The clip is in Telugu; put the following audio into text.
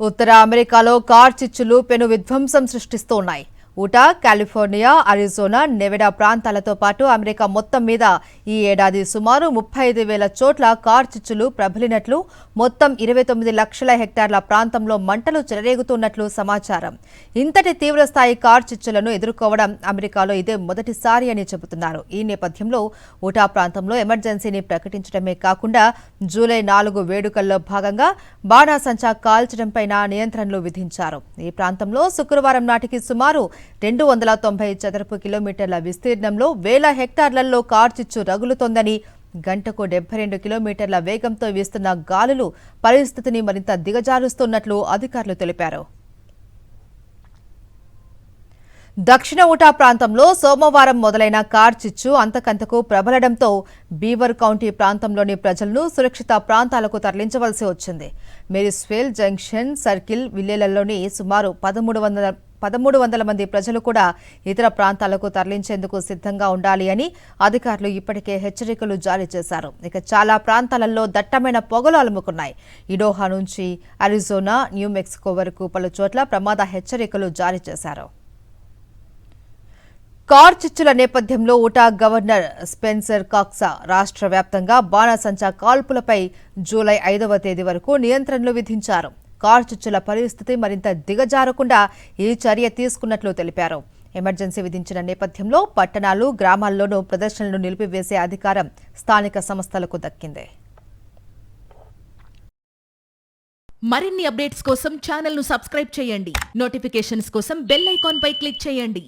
ఉత్తర అమెరికాలో కార్చిచ్చులు పెను విధ్వంసం సృష్టిస్తున్నాయి. ఉటా, కాలిఫోర్నియా, అరిజోనా, నెవెడా ప్రాంతాలతో పాటు అమెరికా మొత్తం మీద ఈ ఏడాది సుమారు 35,000 చోట్ల కార్చిచ్చులు ప్రబలినట్లు, మొత్తం 29 లక్షల హెక్టార్ల ప్రాంతంలో మంటలు చెలరేగుతున్నట్లు సమాచారం. ఇంతటి తీవ్రస్థాయి కార్చిచ్చులను ఎదుర్కోవడం అమెరికాలో ఇదే మొదటిసారి అని చెబుతున్నారు. ఈ నేపథ్యంలో ఉటా ప్రాంతంలో ఎమర్జెన్సీని ప్రకటించడమే కాకుండా జూలై 4 వేడుకల్లో భాగంగా బాణాసంచా కాల్చడంపై నియంత్రణలు విధించారు. ఈ ప్రాంతంలో శుక్రవారం నాటికి సుమారు 290 చదరపు కిలోమీటర్ల విస్తీర్ణంలో వేల హెక్టార్లలో కార్చిచ్చు రగులుతోందని, గంటకు 72 కిలోమీటర్ల వేగంతో వీస్తున్న గాలులు పరిస్థితిని మరింత దిగజారుస్తున్నట్లు అధికారులు తెలిపారు. దక్షిణ ఉటా ప్రాంతంలో సోమవారం మొదలైన కార్చిచ్చు అంతకంతకు ప్రబలడంతో బీవర్ కౌంటీ ప్రాంతంలోని ప్రజలను సురక్షిత ప్రాంతాలకు తరలించవలసి వచ్చింది. మేరీస్వేల్ జంక్షన్ సర్కిల్ విల్లేలలోని సుమారు 1300 మంది ప్రజలు కూడా ఇతర ప్రాంతాలకు తరలించేందుకు సిద్ధంగా ఉండాలి అని అధికారులు ఇప్పటికే హెచ్చరికలు జారీ చేశారు. ఇక చాలా ప్రాంతాలలో దట్టమైన పొగలు అలుముకున్నాయి. ఇడోహా నుంచి అరిజోనా, న్యూ మెక్సికో వరకు పలు చోట్ల ప్రమాద హెచ్చరికలు జారీ చేశారు. కార్చిచ్చుల నేపథ్యంలో ఉటా గవర్నర్ స్పెన్సర్ కాక్స్ రాష్ట్ర వ్యాప్తంగా బాణాసంచా కాల్పులపై జూలై 5వ తేదీ వరకు నియంత్రణలు విధించారు. కార్చిచ్చుల పరిస్థితి మరింత దిగజారకుండా ఈ చర్య తీసుకున్నట్లు తెలిపారు. ఎమర్జెన్సీ విధించిన నేపథ్యంలో పట్టణాలు, గ్రామాల్లోనూ ప్రదర్శనలు నిలిపివేసే అధికారం స్థానిక సంస్థలకు దక్కింది. మరిన్ని అప్డేట్స్ కోసం ఛానల్ను సబ్స్క్రైబ్ చేయండి. నోటిఫికేషన్స్ కోసం బెల్ ఐకాన్ పై క్లిక్ చేయండి.